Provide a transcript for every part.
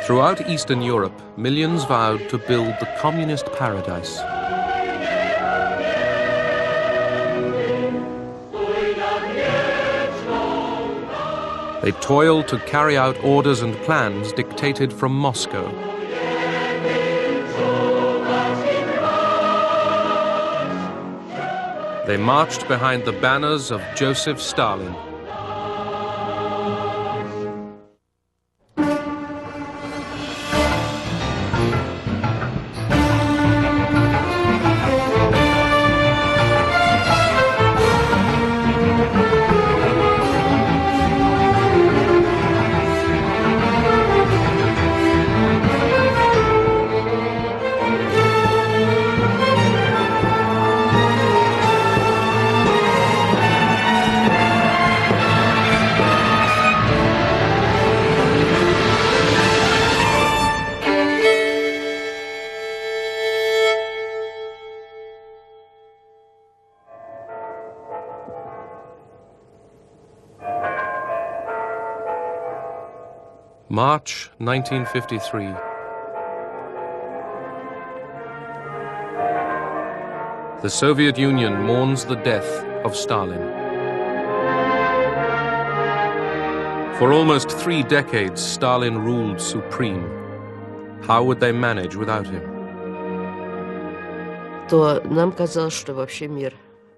Throughout Eastern Europe, millions vowed to build the communist paradise. They toiled to carry out orders and plans dictated from Moscow. They marched behind the banners of Joseph Stalin. March 1953. The Soviet Union mourns the death of Stalin. For almost 3 decades, Stalin ruled supreme. How would they manage without him?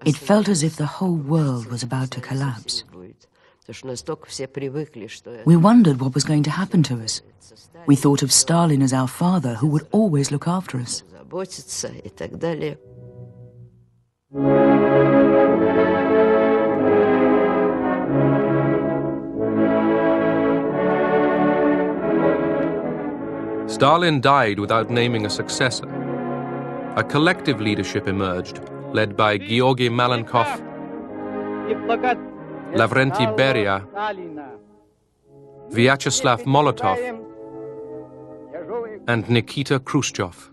It felt as if the whole world was about to collapse. We wondered what was going to happen to us. We thought of Stalin as our father who would always look after us. Stalin died without naming a successor. A collective leadership emerged, led by Georgy Malenkov, Lavrenti Beria, Vyacheslav Molotov, and Nikita Khrushchev.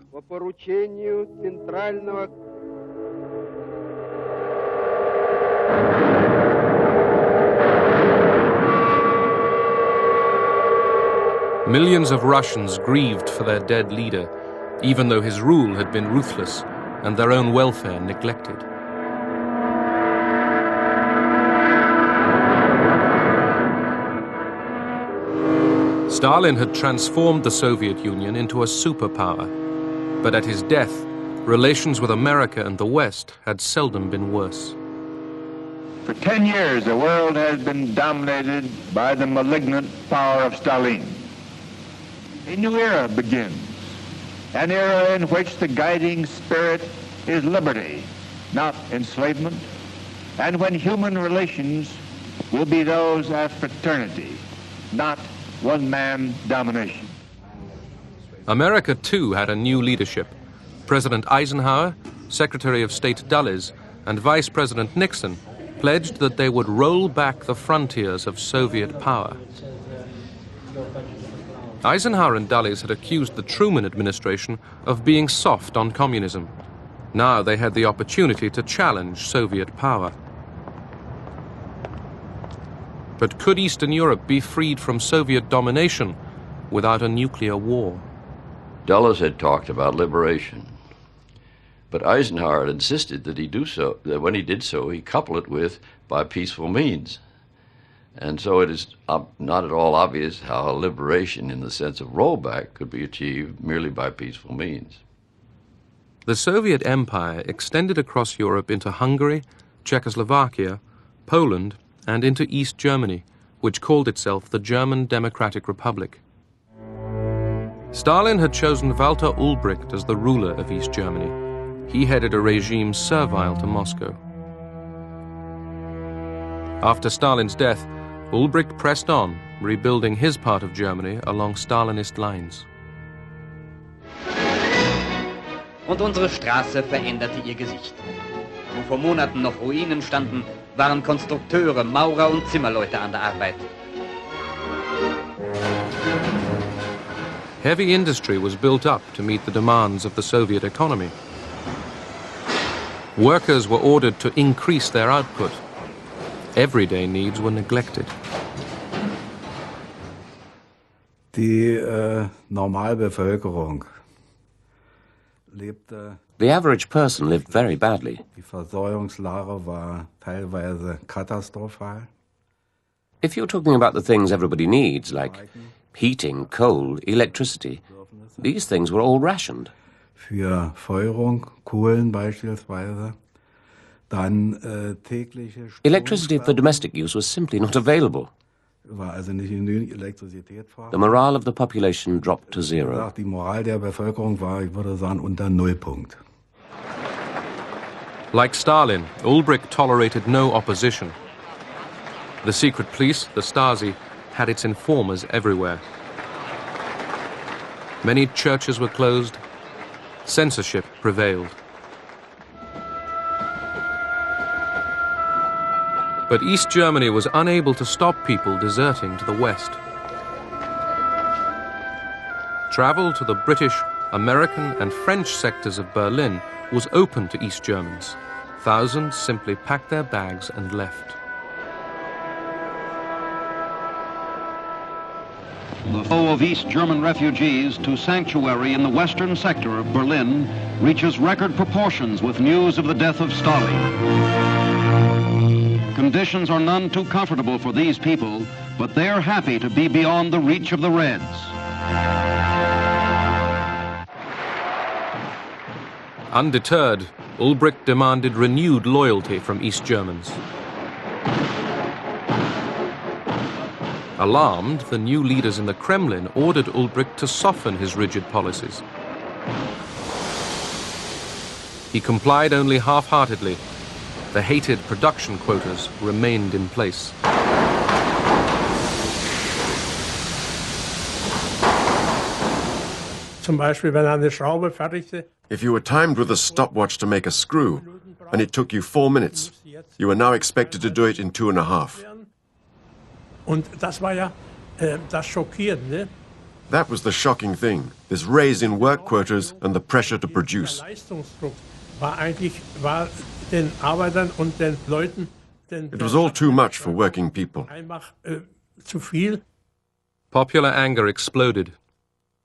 Millions of Russians grieved for their dead leader, even though his rule had been ruthless and their own welfare neglected. Stalin had transformed the Soviet Union into a superpower, but at his death, relations with America and the West had seldom been worse. For 10 years, the world has been dominated by the malignant power of Stalin. A new era begins, an era in which the guiding spirit is liberty, not enslavement, and when human relations will be those of fraternity, not one-man domination. America, too, had a new leadership. President Eisenhower, Secretary of State Dulles, and Vice President Nixon pledged that they would roll back the frontiers of Soviet power. Eisenhower and Dulles had accused the Truman administration of being soft on communism. Now they had the opportunity to challenge Soviet power. But could Eastern Europe be freed from Soviet domination without a nuclear war? Dulles had talked about liberation, but Eisenhower had insisted that he do so, that when he did so, he coupled it with by peaceful means. And so it is not at all obvious how a liberation in the sense of rollback could be achieved merely by peaceful means. The Soviet Empire extended across Europe into Hungary, Czechoslovakia, Poland, and into East Germany, which called itself the German Democratic Republic. Stalin had chosen Walter Ulbricht as the ruler of East Germany. He headed a regime servile to Moscow. After Stalin's death, Ulbricht pressed on, rebuilding his part of Germany along Stalinist lines. Und unsere Straße veränderte ihr Gesicht. Wo vor Monaten noch Ruinen standen, waren Konstrukteure, Maurer und Zimmerleute an der Arbeit. Heavy industry was built up to meet the demands of the Soviet economy. Workers were ordered to increase their output. Everyday needs were neglected. Die Normalbevölkerung lebte. The average person lived very badly. Die Versorgungslage war teilweise katastrophal. If you're talking about the things everybody needs, like heating, coal, electricity, these things were all rationed. Für Feuerung, Kohlen beispielsweise. Dann tägliche Electricity for domestic use was simply not available. War also nicht genügend Elektrizität vorhanden. The morale of the population dropped to zero. Die Moral der Bevölkerung war, ich würde sagen, unter Nullpunkt. Like Stalin, Ulbricht tolerated no opposition. The secret police, the Stasi, had its informers everywhere. Many churches were closed. Censorship prevailed. But East Germany was unable to stop people deserting to the West. Travel to the British, American and French sectors of Berlin was open to East Germans. Thousands simply packed their bags and left. The flow of East German refugees to sanctuary in the western sector of Berlin reaches record proportions with news of the death of Stalin. Conditions are none too comfortable for these people, but they're happy to be beyond the reach of the Reds. Undeterred, Ulbricht demanded renewed loyalty from East Germans. Alarmed, the new leaders in the Kremlin ordered Ulbricht to soften his rigid policies. He complied only half-heartedly. The hated production quotas remained in place. If you were timed with a stopwatch to make a screw, and it took you 4 minutes, you are now expected to do it in 2.5. That was the shocking thing, this raise in work quotas and the pressure to produce. It was all too much for working people. Popular anger exploded.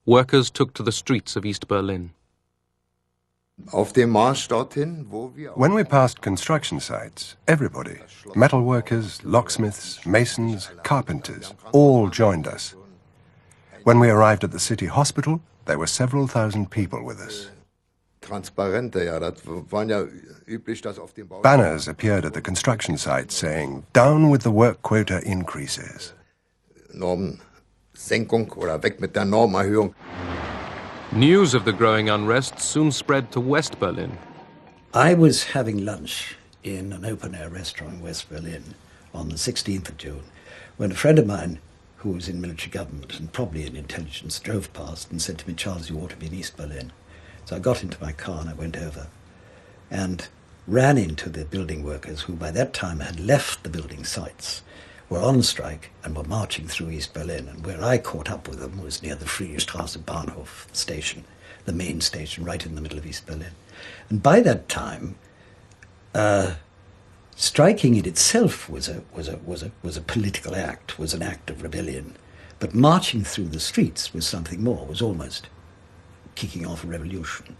Workers took to the streets of East Berlin. When we passed construction sites, everybody, metal workers, locksmiths, masons, carpenters, all joined us. When we arrived at the city hospital, there were several thousand people with us. Banners appeared at the construction sites saying, "Down with the work quota increases." News of the growing unrest soon spread to West Berlin. I was having lunch in an open-air restaurant in West Berlin on the 16th of June when a friend of mine who was in military government and probably in intelligence drove past and said to me, "Charles, you ought to be in East Berlin." So I got into my car and I went over and ran into the building workers who by that time had left the building sites, were on strike and were marching through East Berlin. And where I caught up with them was near the Friedrichstraße Bahnhof station, the main station right in the middle of East Berlin. And by that time, striking in itself was a political act, was an act of rebellion. But marching through the streets was something more, was almost kicking off a revolution.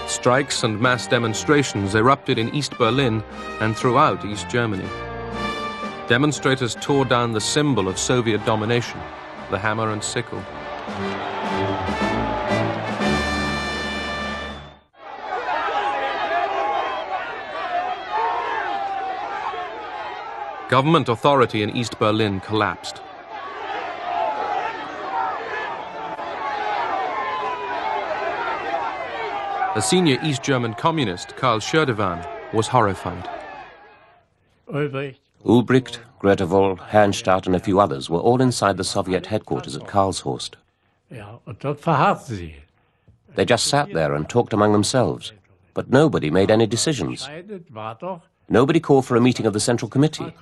Strikes and mass demonstrations erupted in East Berlin and throughout East Germany. Demonstrators tore down the symbol of Soviet domination, the hammer and sickle. Government authority in East Berlin collapsed. A senior East German communist, Karl Schördewan, was horrified. Ulbricht, Grötewohl, Herrnstadt and a few others were all inside the Soviet headquarters at Karlshorst. They just sat there and talked among themselves, but nobody made any decisions. Nobody called for a meeting of the Central Committee.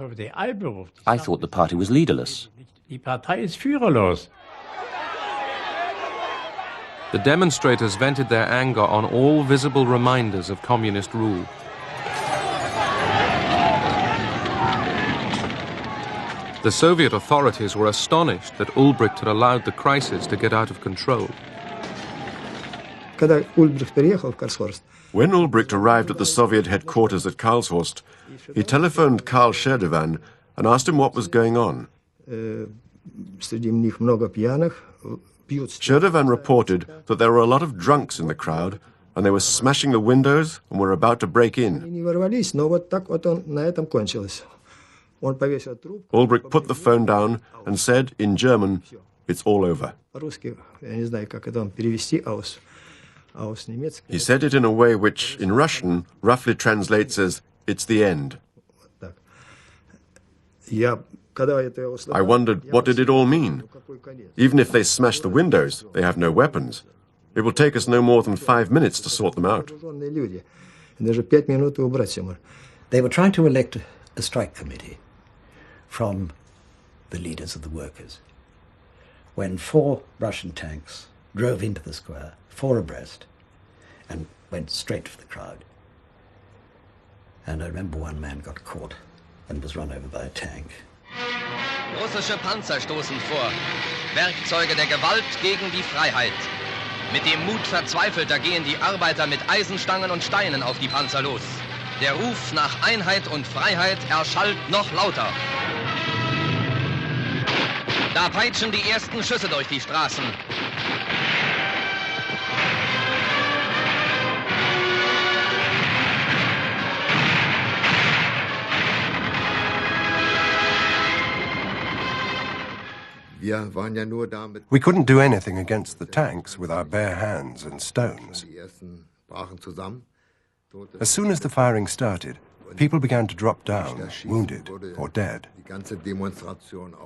I thought the party was leaderless. The demonstrators vented their anger on all visible reminders of communist rule. The Soviet authorities were astonished that Ulbricht had allowed the crisis to get out of control. When Ulbricht arrived at the Soviet headquarters at Karlshorst, he telephoned Karl Scherdevan and asked him what was going on. Scherdevan reported that there were a lot of drunks in the crowd and they were smashing the windows and were about to break in. Ulbricht put the phone down and said in German, "It's all over." He said it in a way which, in Russian, roughly translates as, "It's the end." I wondered, what did it all mean? Even if they smash the windows, they have no weapons. It will take us no more than 5 minutes to sort them out. They were trying to elect a strike committee from the leaders of the workers when 4 Russian tanks drove into the square, 4 abreast, and went straight for the crowd. And I remember one man got caught and was run over by a tank. Russische Panzer stoßen vor. Werkzeuge der Gewalt gegen die Freiheit. Mit dem Mut Verzweifelter gehen die Arbeiter mit Eisenstangen und Steinen auf die Panzer los. Der Ruf nach Einheit und Freiheit erschallt noch lauter. Da peitschen die ersten Schüsse durch die Straßen. We couldn't do anything against the tanks with our bare hands and stones. As soon as the firing started, people began to drop down, wounded or dead.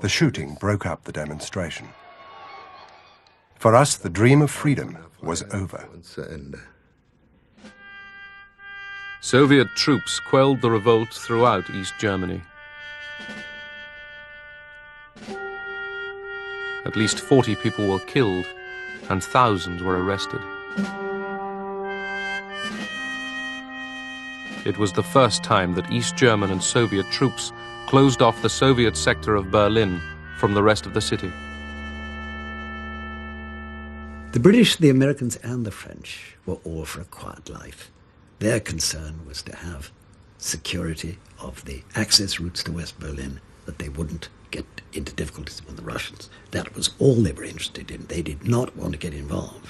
The shooting broke up the demonstration. For us, the dream of freedom was over. Soviet troops quelled the revolt throughout East Germany. At least 40 people were killed and thousands were arrested. It was the first time that East German and Soviet troops closed off the Soviet sector of Berlin from the rest of the city. The British, the Americans and the French were all for a quiet life. Their concern was to have security of the access routes to West Berlin, that they wouldn't get into difficulties with the Russians. That was all they were interested in. They did not want to get involved.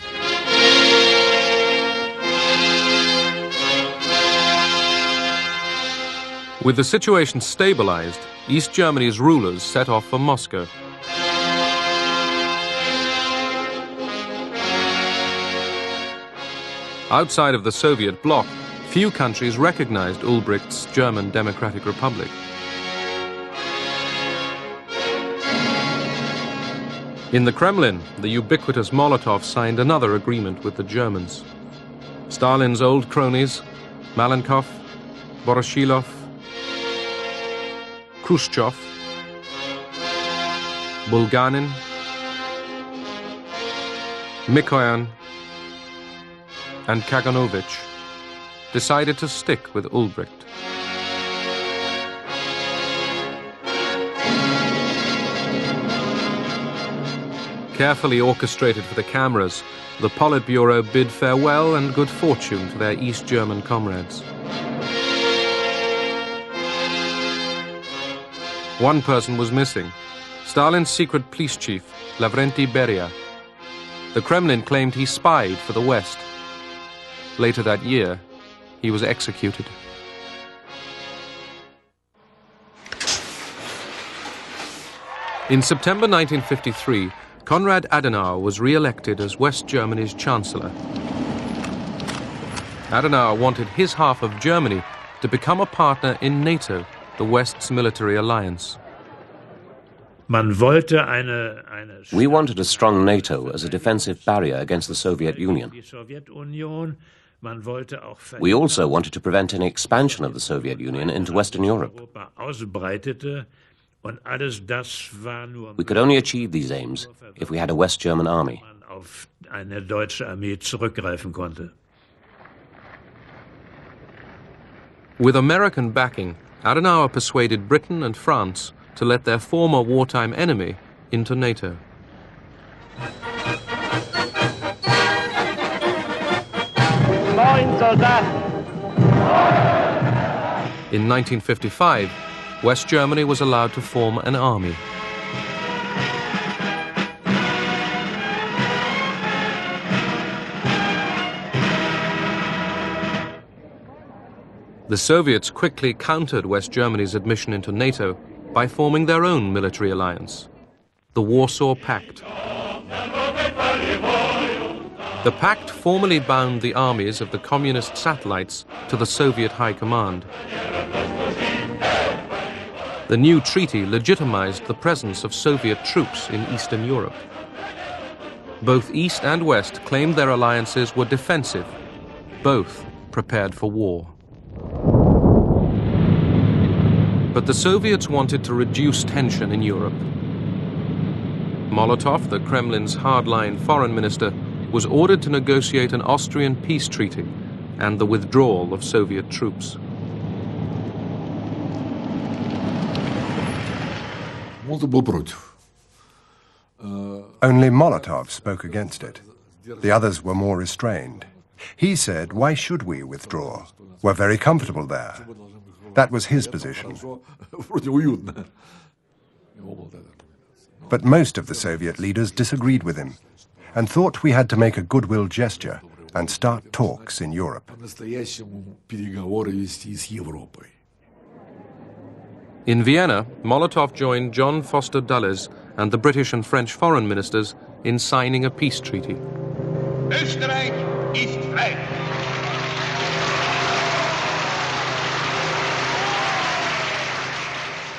With the situation stabilized, East Germany's rulers set off for Moscow. Outside of the Soviet bloc, few countries recognized Ulbricht's German Democratic Republic. In the Kremlin, the ubiquitous Molotov signed another agreement with the Germans. Stalin's old cronies, Malenkov, Voroshilov, Khrushchev, Bulganin, Mikoyan, and Kaganovich decided to stick with Ulbricht. Carefully orchestrated for the cameras, the Politburo bid farewell and good fortune to their East German comrades. One person was missing, Stalin's secret police chief, Lavrenti Beria. The Kremlin claimed he spied for the West. Later that year, he was executed. In September 1953, Konrad Adenauer was re-elected as West Germany's Chancellor. Adenauer wanted his half of Germany to become a partner in NATO, the West's military alliance. We wanted a strong NATO as a defensive barrier against the Soviet Union. We also wanted to prevent any expansion of the Soviet Union into Western Europe. We could only achieve these aims if we had a West German army. With American backing, Adenauer persuaded Britain and France to let their former wartime enemy into NATO. In 1955, West Germany was allowed to form an army. The Soviets quickly countered West Germany's admission into NATO by forming their own military alliance, the Warsaw Pact. The pact formally bound the armies of the communist satellites to the Soviet High Command. The new treaty legitimized the presence of Soviet troops in Eastern Europe. Both East and West claimed their alliances were defensive. Both prepared for war. But the Soviets wanted to reduce tension in Europe. Molotov, the Kremlin's hardline foreign minister, was ordered to negotiate an Austrian peace treaty and the withdrawal of Soviet troops. Only Molotov spoke against it. The others were more restrained. He said, "Why should we withdraw? We're very comfortable there." That was his position. But most of the Soviet leaders disagreed with him and thought we had to make a goodwill gesture and start talks in Europe. In Vienna, Molotov joined John Foster Dulles and the British and French foreign ministers in signing a peace treaty. Österreich ist frei.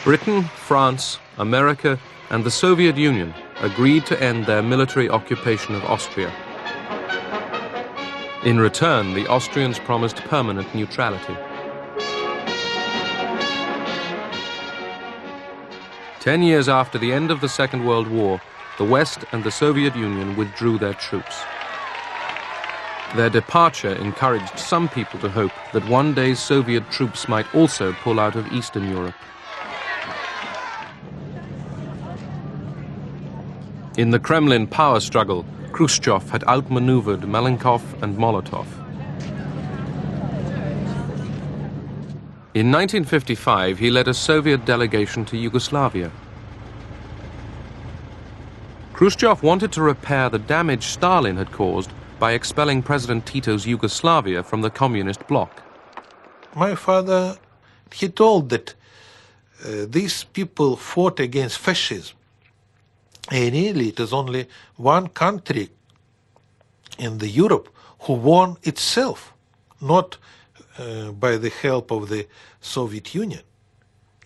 Britain, France, America, and the Soviet Union agreed to end their military occupation of Austria. In return, the Austrians promised permanent neutrality. 10 years after the end of the Second World War, the West and the Soviet Union withdrew their troops. Their departure encouraged some people to hope that one day Soviet troops might also pull out of Eastern Europe. In the Kremlin power struggle, Khrushchev had outmaneuvered Malenkov and Molotov. In 1955, he led a Soviet delegation to Yugoslavia. Khrushchev wanted to repair the damage Stalin had caused by expelling President Tito's Yugoslavia from the communist bloc. My father, he told that these people fought against fascism. And really, it is only one country in the Europe who won itself, not by the help of the Soviet Union,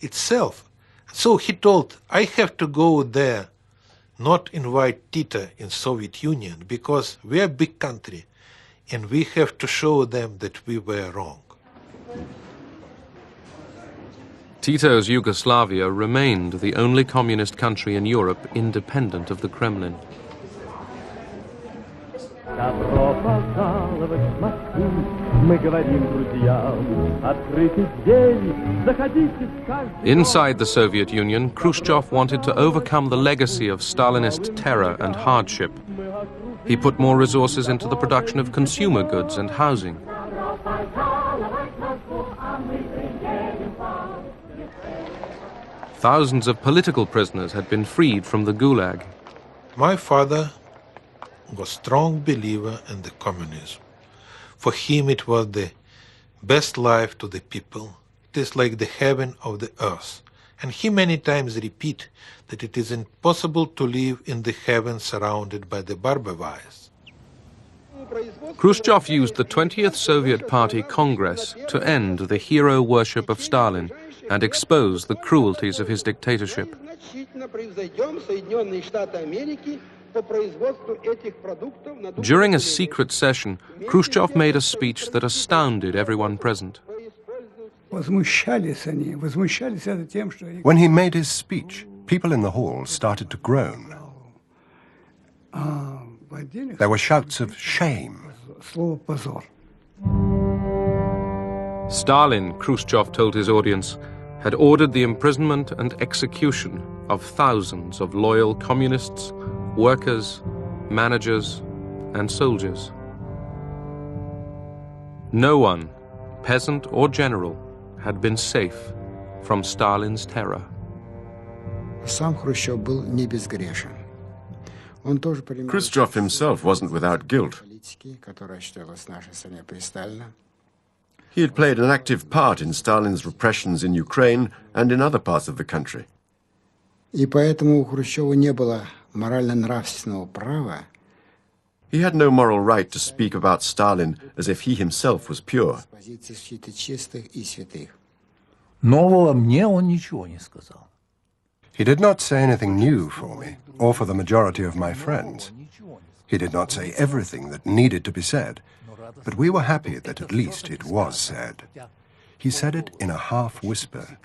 itself. So he told, I have to go there, not invite Tito in Soviet Union, because we are a big country, and we have to show them that we were wrong. Tito's Yugoslavia remained the only communist country in Europe independent of the Kremlin. Inside the Soviet Union, Khrushchev wanted to overcome the legacy of Stalinist terror and hardship. He put more resources into the production of consumer goods and housing. Thousands of political prisoners had been freed from the Gulag. My father was a strong believer in the communism. For him it was the best life to the people. It is like the heaven of the earth. And he many times repeat that it is impossible to live in the heaven surrounded by the barbed wires. Khrushchev used the 20th Soviet Party Congress to end the hero worship of Stalin and expose the cruelties of his dictatorship. During a secret session, Khrushchev made a speech that astounded everyone present. When he made his speech, people in the hall started to groan. There were shouts of shame. Stalin, Khrushchev told his audience, had ordered the imprisonment and execution of thousands of loyal communists, workers, managers, and soldiers. No one, peasant or general, had been safe from Stalin's terror. Khrushchev himself wasn't without guilt. He had played an active part in Stalin's repressions in Ukraine and in other parts of the country. He had no moral right to speak about Stalin as if he himself was pure. He did not say anything new for me, or for the majority of my friends. He did not say everything that needed to be said, but we were happy that at least it was said. He said it in a half-whisper,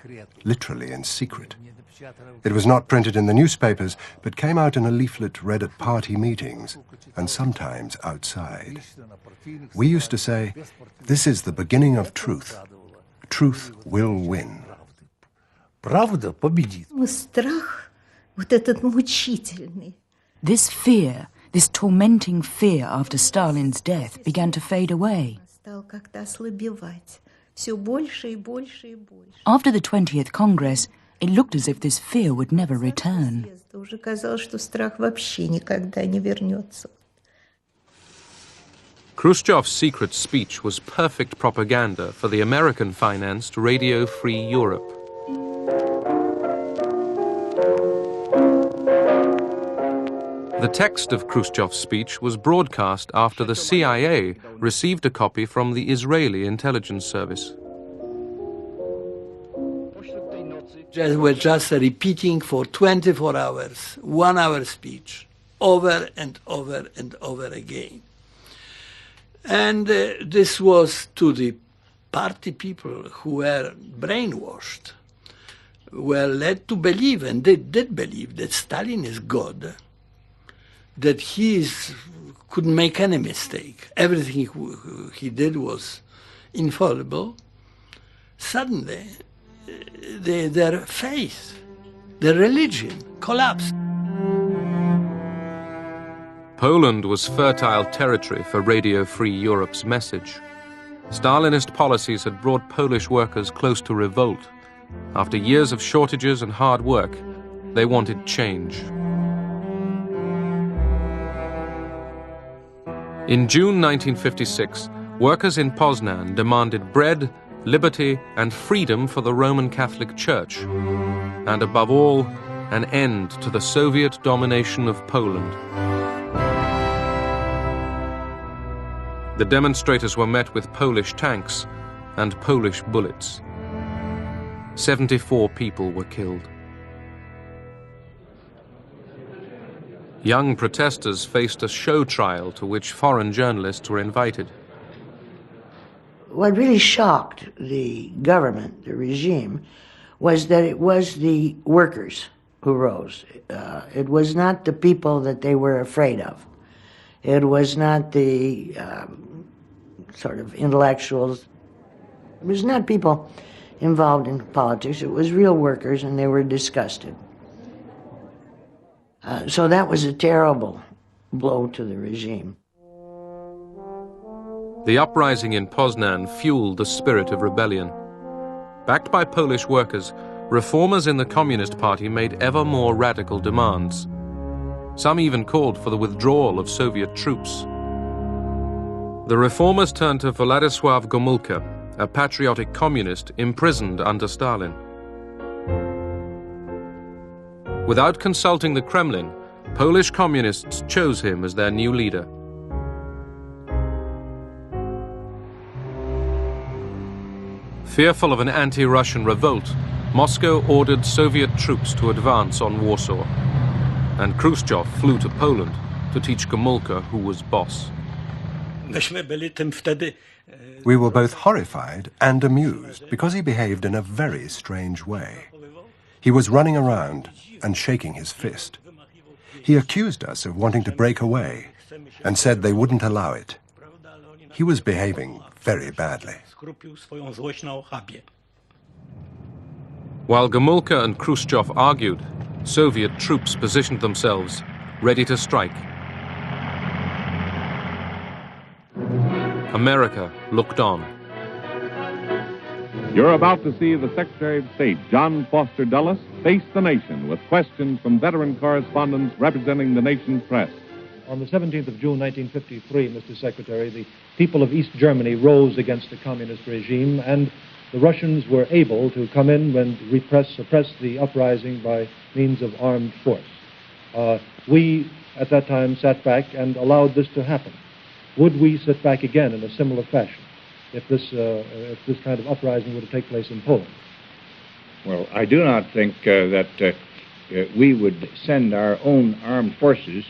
literally in secret. It was not printed in the newspapers, but came out in a leaflet read at party meetings, and sometimes outside. We used to say, "This is the beginning of truth. Truth will win." This fear, this tormenting fear after Stalin's death began to fade away. After the 20th Congress, it looked as if this fear would never return. Khrushchev's secret speech was perfect propaganda for the American-financed Radio Free Europe. The text of Khrushchev's speech was broadcast after the CIA received a copy from the Israeli intelligence service. They were just repeating for 24 hours, 1 hour speech, over and over and over again. And this was to the party people who were brainwashed, were led to believe, and they did believe, that Stalin is God, that couldn't make any mistake. Everything he did was infallible. Suddenly, their faith, their religion collapsed. Poland was fertile territory for Radio Free Europe's message. Stalinist policies had brought Polish workers close to revolt. After years of shortages and hard work, they wanted change. In June 1956, workers in Poznan demanded bread, liberty, and freedom for the Roman Catholic Church, and above all, an end to the Soviet domination of Poland. The demonstrators were met with Polish tanks and Polish bullets. 74 people were killed. Young protesters faced a show trial to which foreign journalists were invited. What really shocked the government, the regime, was that it was the workers who rose. It was not the people that they were afraid of. It was not the sort of intellectuals. It was not people involved in politics. It was real workers, and they were disgusted. So that was a terrible blow to the regime. The uprising in Poznan fueled the spirit of rebellion. Backed by Polish workers, reformers in the Communist Party made ever more radical demands. Some even called for the withdrawal of Soviet troops. The reformers turned to Władysław Gomulka, a patriotic communist imprisoned under Stalin. Without consulting the Kremlin, Polish communists chose him as their new leader. Fearful of an anti-Russian revolt, Moscow ordered Soviet troops to advance on Warsaw, and Khrushchev flew to Poland to teach Gomulka who was boss. We were both horrified and amused because he behaved in a very strange way. He was running around and shaking his fist. He accused us of wanting to break away and said they wouldn't allow it. He was behaving very badly. While Gomulka and Khrushchev argued, Soviet troops positioned themselves, ready to strike. America looked on. You're about to see the Secretary of State, John Foster Dulles, face the nation with questions from veteran correspondents representing the nation's press. On the 17th of June 1953, Mr. Secretary, the people of East Germany rose against the communist regime, and the Russians were able to come in and suppress the uprising by means of armed force. We, at that time, sat back and allowed this to happen. Would we sit back again in a similar fashion if this kind of uprising were to take place in Poland? Well, I do not think that we would send our own armed forces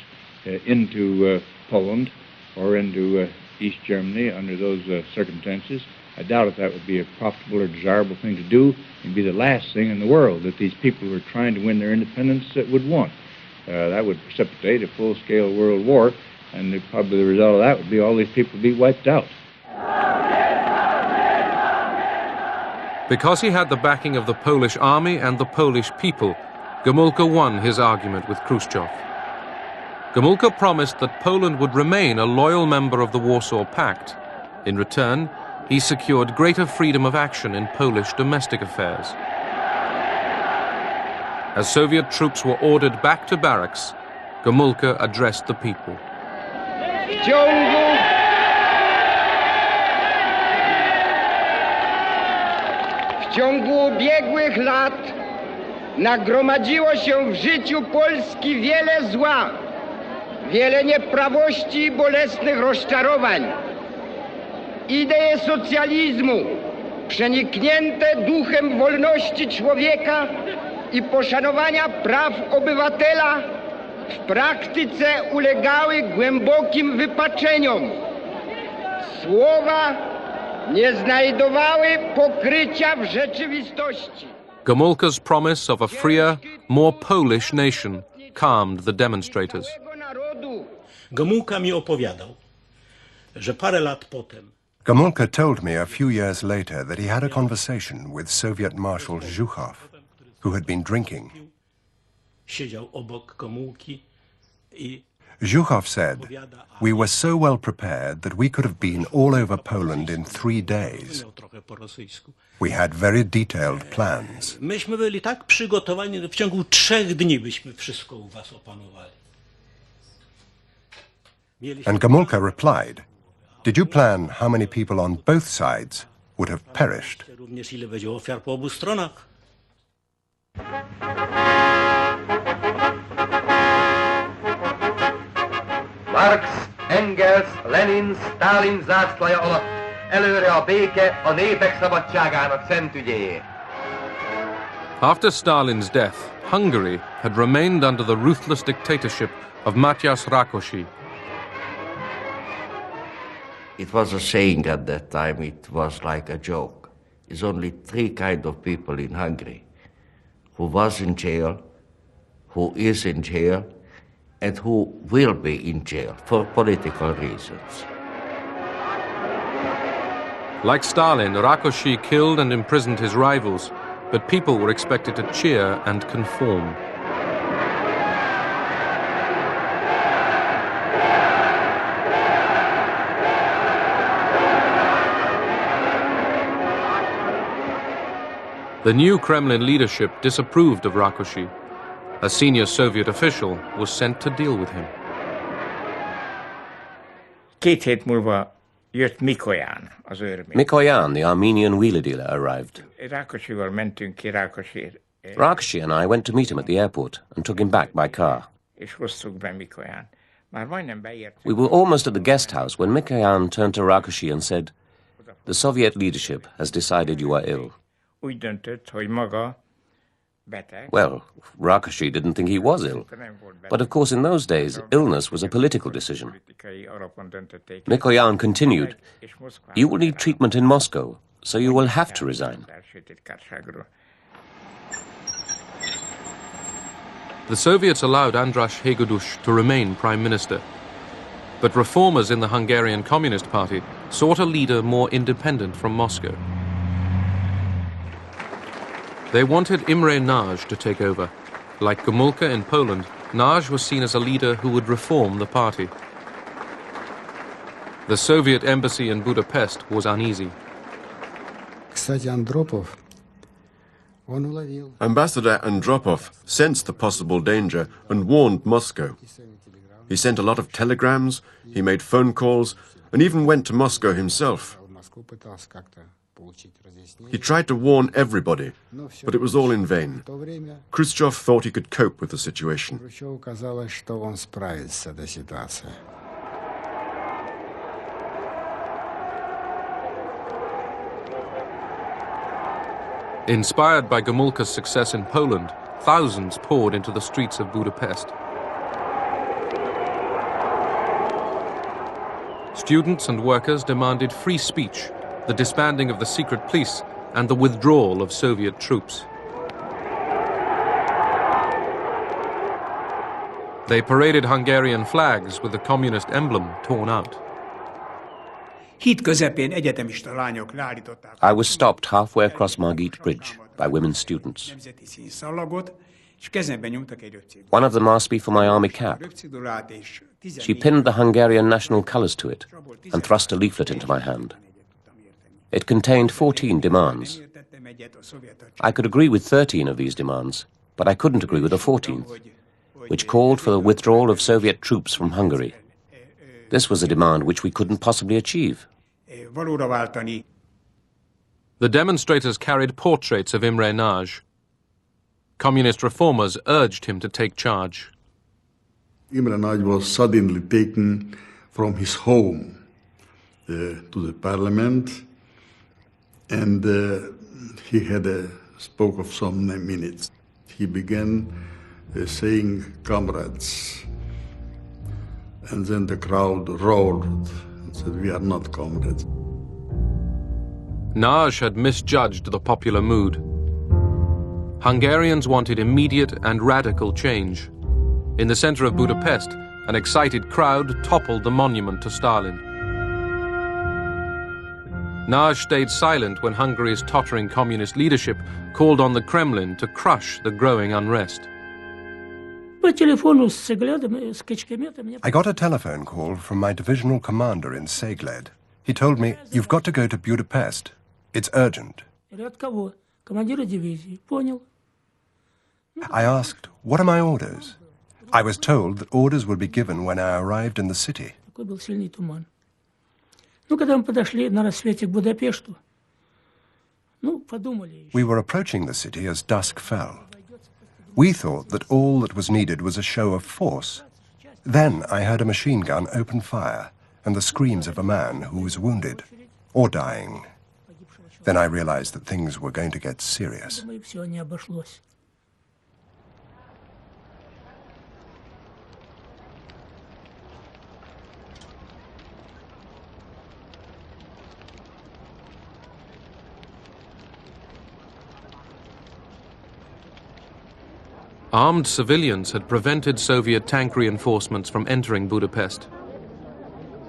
into Poland or into East Germany under those circumstances. I doubt if that would be a profitable or desirable thing to do. It would be the last thing in the world that these people who are trying to win their independence would want. That would precipitate a full-scale world war, and probably the result of that would be all these people would be wiped out. Because he had the backing of the Polish army and the Polish people, Gomulka won his argument with Khrushchev. Gomulka promised that Poland would remain a loyal member of the Warsaw Pact. In return, he secured greater freedom of action in Polish domestic affairs. As Soviet troops were ordered back to barracks, Gomulka addressed the people. W ciągu ubiegłych lat nagromadziło się w życiu Polski wiele zła, wiele nieprawości i bolesnych rozczarowań. Idee socjalizmu, przeniknięte duchem wolności człowieka i poszanowania praw obywatela, w praktyce ulegały głębokim wypaczeniom. Słowa nie znajdowały pokrycia w rzeczywistości. Gomulka's promise of a freer, more Polish nation calmed the demonstrators. Gomulka mi opowiadał, że parę lat potem Gomulka told me a few years later that he had a conversation with Soviet Marshal Zhukov, who had been drinking. siedział obok Gomulki i Zhukov said, "We were so well prepared that we could have been all over Poland in 3 days. We had very detailed plans." Myśmy byli tak przygotowani, że w ciągu 3 dni byśmy wszystko u was opanowali. And Gomulka replied, "Did you plan how many people on both sides would have perished?" Również ile będzie ofiar po obu stronach. Marx, Engels, Lenin, Stalin zászlaja alatt előre a béke a népek szabadságának szent ügyéért. After Stalin's death, Hungary had remained under the ruthless dictatorship of Mátyás Rákosi. It was a saying at that time, it was like a joke. There's only 3 kinds of people in Hungary: who was in jail, who is in jail, and who will be in jail for political reasons. Like Stalin, Rákosi killed and imprisoned his rivals, but people were expected to cheer and conform. The new Kremlin leadership disapproved of Rákosi. A senior Soviet official was sent to deal with him. 2 hét múlva jött Mikoyan, az őrmény. Mikoyan, the Armenian wheeler dealer, arrived. Rákosival mentünk ki Rákosért. Rákosi and I went to meet him at the airport and took him back by car. És hoztuk be Mikoyan. Már majdnem beértünk. We were almost at the guest house when Mikoyan turned to Rákosi and said, "The Soviet leadership has decided you are ill." Úgy döntött, hogy maga beteg. Well, Rákosi didn't think he was ill. But of course in those days, illness was a political decision. Mikoyan continued, "You will need treatment in Moscow, so you will have to resign." The Soviets allowed András Hegedűs to remain prime minister. But reformers in the Hungarian Communist Party sought a leader more independent from Moscow. They wanted Imre Nagy to take over. Like Gomulka in Poland, Nagy was seen as a leader who would reform the party. The Soviet embassy in Budapest was uneasy. Ambassador Andropov sensed the possible danger and warned Moscow. He sent a lot of telegrams, he made phone calls, and even went to Moscow himself. He tried to warn everybody, but it was all in vain. Khrushchev thought he could cope with the situation. Inspired by Gomulka's success in Poland, thousands poured into the streets of Budapest. Students and workers demanded free speech, the disbanding of the secret police, and the withdrawal of Soviet troops. They paraded Hungarian flags with the communist emblem torn out. I was stopped halfway across Margit Bridge by women students. One of them asked me for my army cap. She pinned the Hungarian national colours to it and thrust a leaflet into my hand. It contained 14 demands. I could agree with 13 of these demands, but I couldn't agree with the 14th, which called for the withdrawal of Soviet troops from Hungary. This was a demand which we couldn't possibly achieve. The demonstrators carried portraits of Imre Nagy. Communist reformers urged him to take charge. Imre Nagy was suddenly taken from his home to the parliament, and he had spoke of some minutes. He began saying, "Comrades," and then the crowd roared and said, "We are not comrades." Nagy had misjudged the popular mood. Hungarians wanted immediate and radical change. In the center of Budapest, an excited crowd toppled the monument to Stalin. Nagy stayed silent when Hungary's tottering communist leadership called on the Kremlin to crush the growing unrest. I got a telephone call from my divisional commander in Segled. He told me, "You've got to go to Budapest. It's urgent." I asked, "What are my orders?" I was told that orders would be given when I arrived in the city. We were approaching the city as dusk fell. We thought that all that was needed was a show of force. Then I heard a machine gun open fire and the screams of a man who was wounded or dying. Then I realized that things were going to get serious. Armed civilians had prevented Soviet tank reinforcements from entering Budapest.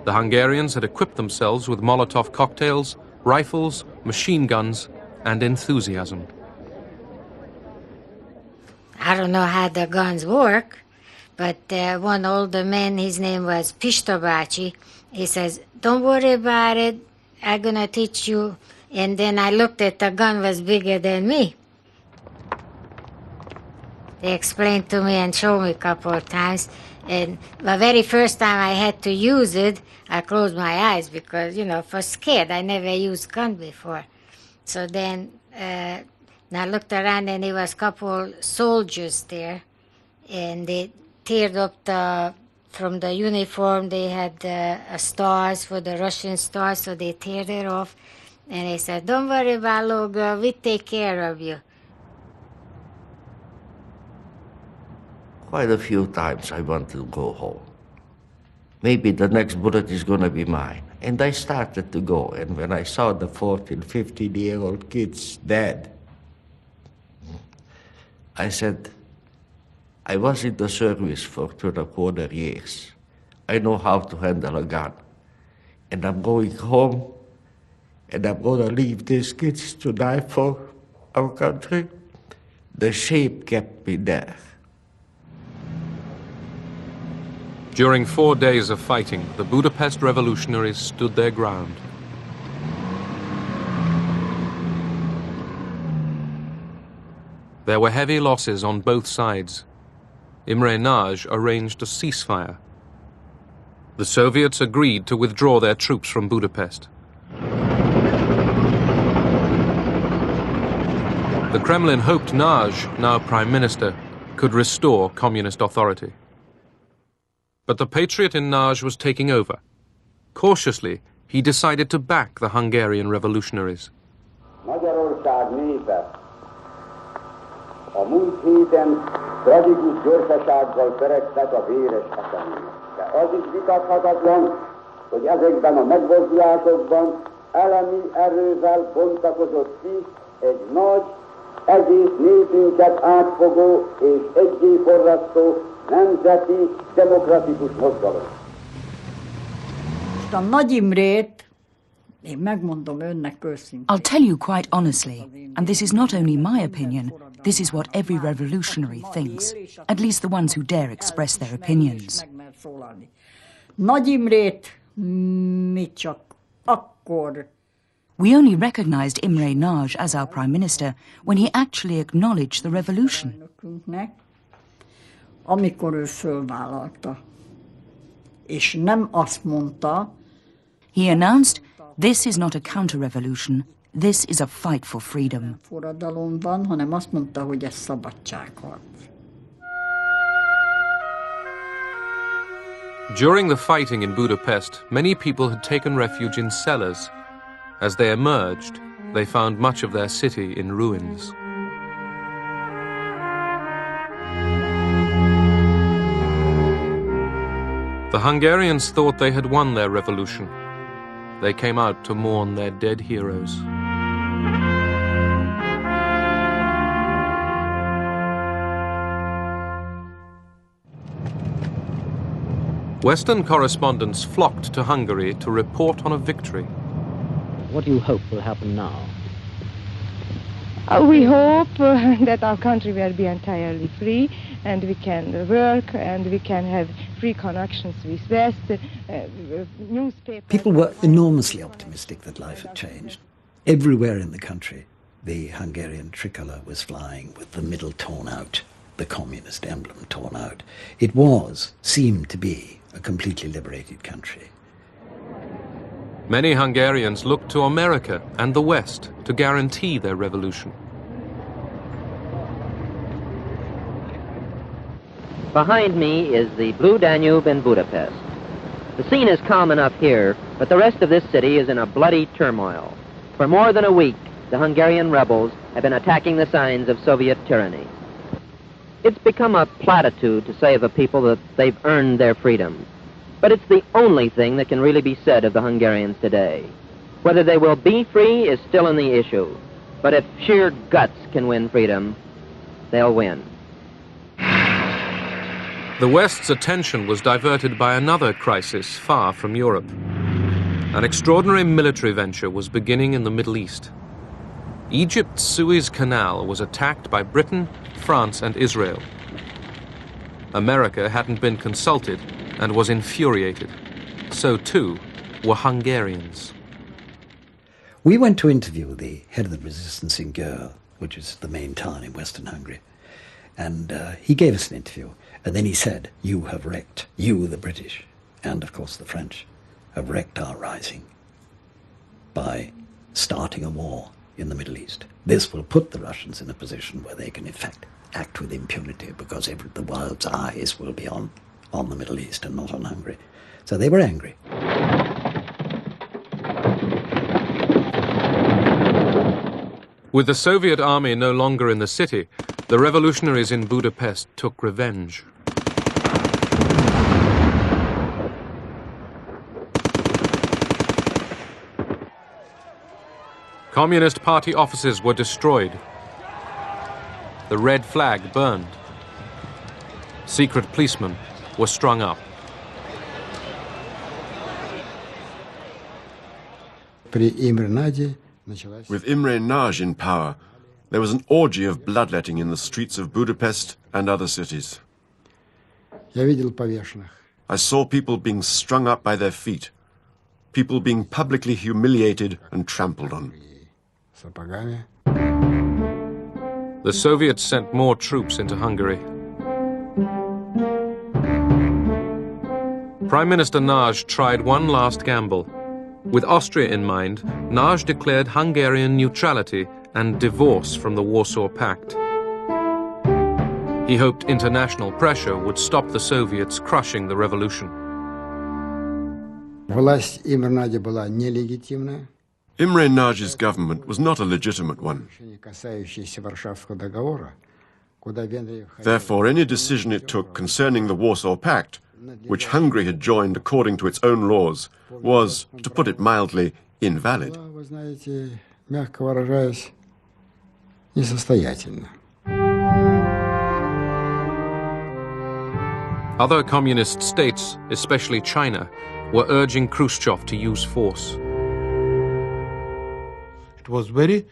The Hungarians had equipped themselves with Molotov cocktails, rifles, machine guns, and enthusiasm. I don't know how the guns work, but one older man, his name was Pistobachi, he says, "Don't worry about it, I'm gonna teach you." And then I looked at the gun was bigger than me. They explained to me and showed me a couple of times. And the very first time I had to use it, I closed my eyes because, I was scared. I never used gun before. So then I looked around and there was a couple soldiers there. And they teared up from the uniform, they had stars for the Russian stars, so they teared it off. And they said, "Don't worry about little girl, we take care of you." Quite a few times I wanted to go home. Maybe the next bullet is going to be mine. And I started to go. And when I saw the 14, 15-year-old kids dead, I said, I was in the service for 2.25 years. I know how to handle a gun. And I'm going home, and I'm going to leave these kids to die for our country. The shape kept me there. During 4 days of fighting, the Budapest revolutionaries stood their ground. There were heavy losses on both sides. Imre Nagy arranged a ceasefire. The Soviets agreed to withdraw their troops from Budapest. The Kremlin hoped Nagy, now Prime Minister, could restore communist authority. But the patriot in Nagy was taking over. Cautiously, he decided to back the Hungarian revolutionaries. Magyarország népe a múlt héten tragikus gyorsasággal peregtek a véres események. De az is vitathatatlan, hogy ezekben a megmozdulásokban elemi erővel bontakozott ki egy nagy, egész népünket átfogó és egyéforrasztó nemzeti demokratikus mozgalom. A Nagy Imrét én megmondom önnek őszintén. I'll tell you quite honestly, and this is not only my opinion, this is what every revolutionary thinks, at least the ones who dare express their opinions. Nagy Imrét mi csak akkor. We only recognized Imre Nagy as our prime minister when he actually acknowledged the revolution. Amikor ő fölvállalta, és nem azt mondta. He announced, "This is not a counter-revolution. This is a fight for freedom." Forradalom van, hanem azt mondta, hogy ez szabadságharc. During the fighting in Budapest, many people had taken refuge in cellars. As they emerged, they found much of their city in ruins. The Hungarians thought they had won their revolution. They came out to mourn their dead heroes. Western correspondents flocked to Hungary to report on a victory. What do you hope will happen now? We hope that our country will be entirely free and we can work and we can have free connections with West. People were enormously optimistic that life had changed. Everywhere in the country, the Hungarian tricolour was flying with the middle torn out, the communist emblem torn out. It seemed to be a completely liberated country. Many Hungarians looked to America and the West to guarantee their revolution. Behind me is the Blue Danube in Budapest. The scene is calm enough here, but the rest of this city is in a bloody turmoil. For more than a week, the Hungarian rebels have been attacking the signs of Soviet tyranny. It's become a platitude to say of a people that they've earned their freedom. But it's the only thing that can really be said of the Hungarians today. Whether they will be free is still in the issue. But if sheer guts can win freedom, they'll win. The West's attention was diverted by another crisis far from Europe. An extraordinary military venture was beginning in the Middle East. Egypt's Suez Canal was attacked by Britain, France, and Israel. America hadn't been consulted and was infuriated. So too were Hungarians. We went to interview the head of the resistance in Győr, which is the main town in Western Hungary. And he gave us an interview. And then he said, "You have wrecked, you the British, and of course the French, have wrecked our rising by starting a war in the Middle East. This will put the Russians in a position where they can in fact act with impunity because the world's eyes will be on the Middle East and not on Hungary." So they were angry. With the Soviet army no longer in the city, the revolutionaries in Budapest took revenge. Communist Party offices were destroyed. The red flag burned. Secret policemen were strung up. With Imre Nagy in power, There was an orgy of bloodletting in the streets of Budapest and other cities. I saw people being strung up by their feet, people being publicly humiliated and trampled on. The Soviets sent more troops into Hungary. Prime Minister Nagy tried one last gamble. With Austria in mind, Nagy declared Hungarian neutrality and divorce from the Warsaw Pact. He hoped international pressure would stop the Soviets crushing the revolution. Imre Nagy's government was not a legitimate one. Therefore, any decision it took concerning the Warsaw Pact, which Hungary had joined according to its own laws, was, to put it mildly, invalid. Other communist states, especially China, were urging Khrushchev to use force. It was a very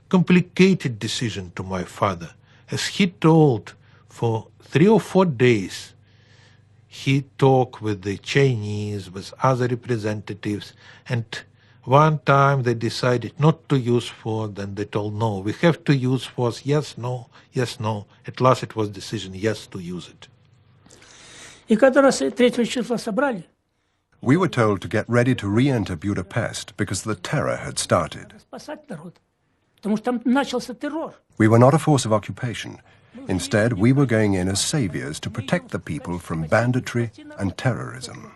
complicated decision to my father. As he told, for 3 or 4 days, he talked with the Chinese, with other representatives, and one time they decided not to use force, then they told, no, we have to use force, yes, no, yes, no. At last it was decision, yes, to use it. We were told to get ready to re-enter Budapest because the terror had started. We were not a force of occupation. Instead, we were going in as saviors to protect the people from banditry and terrorism.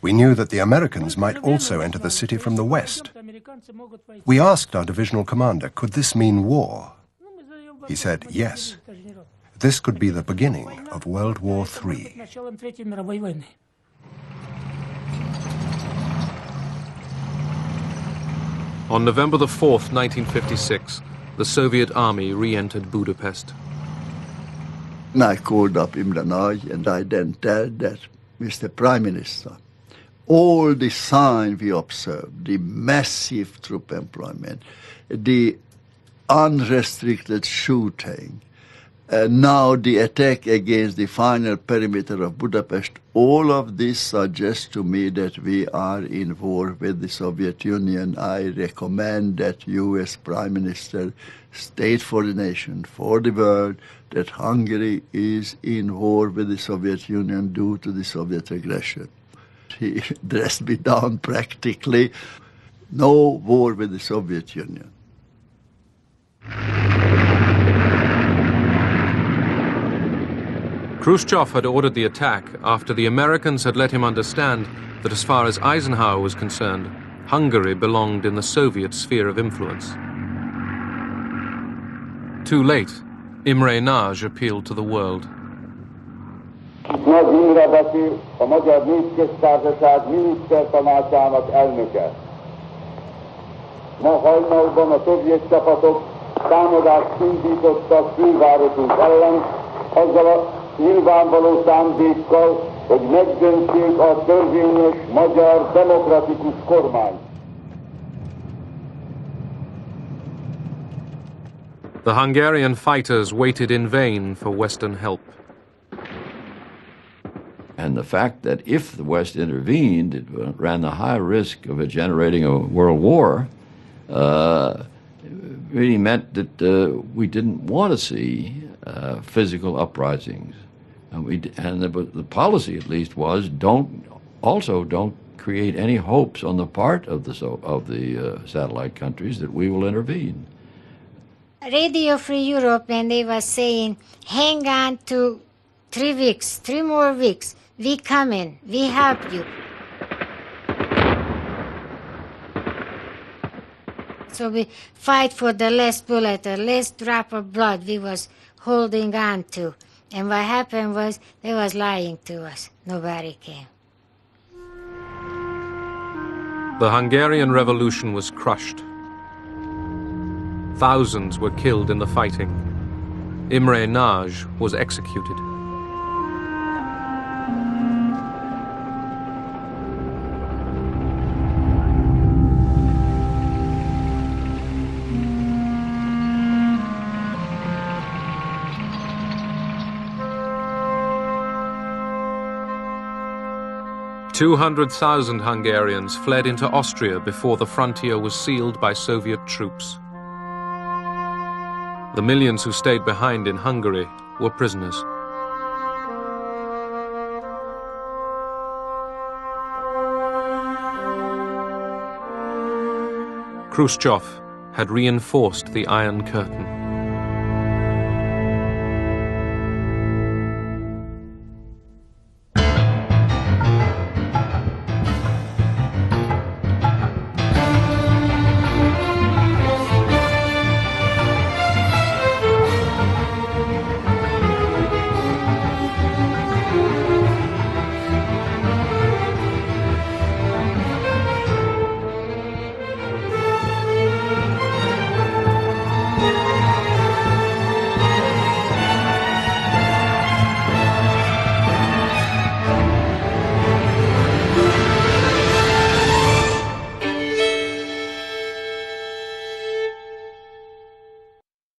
We knew that the Americans might also enter the city from the west. We asked our divisional commander, could this mean war? He said, yes. This could be the beginning of World War III. On November the 4th, 1956, the Soviet army re-entered Budapest. I called up Imre Nagy and I then told that, Mr. Prime Minister, all the signs we observed, the massive troop employment, the unrestricted shooting, now the attack against the final perimeter of Budapest, all of this suggests to me that we are in war with the Soviet Union. I recommend that U.S. Prime Minister state for the nation, for the world, that Hungary is in war with the Soviet Union due to the Soviet aggression. He dressed me down practically. No war with the Soviet Union. Khrushchev had ordered the attack after the Americans had let him understand that as far as Eisenhower was concerned, Hungary belonged in the Soviet sphere of influence. Too late, Imre Nagy appealed to the world. Nagy Imre beszél, a Magyar Népköztársaság minisztertanácsának elnöke. Ma hajnalban a szovjet csapatok támadást indítottak fővárosunk ellen, azzal a nyilvánvaló szándékkal, hogy megdöntsék a törvényes magyar demokratikus kormányt. The Hungarian fighters waited in vain for Western help. And the fact that if the West intervened, it ran the high risk of it generating a world war, really meant that we didn't want to see physical uprisings. And the policy, at least, was don't create any hopes on the part of the satellite countries that we will intervene. Radio Free Europe, when they were saying, hang on to 3 weeks, 3 more weeks, we come in, we help you. So we fight for the last bullet, the last drop of blood we was holding on to. And what happened was, they was lying to us. Nobody came. The Hungarian Revolution was crushed. Thousands were killed in the fighting. Imre Nagy was executed. 200,000 Hungarians fled into Austria before the frontier was sealed by Soviet troops. The millions who stayed behind in Hungary were prisoners. Khrushchev had reinforced the Iron Curtain.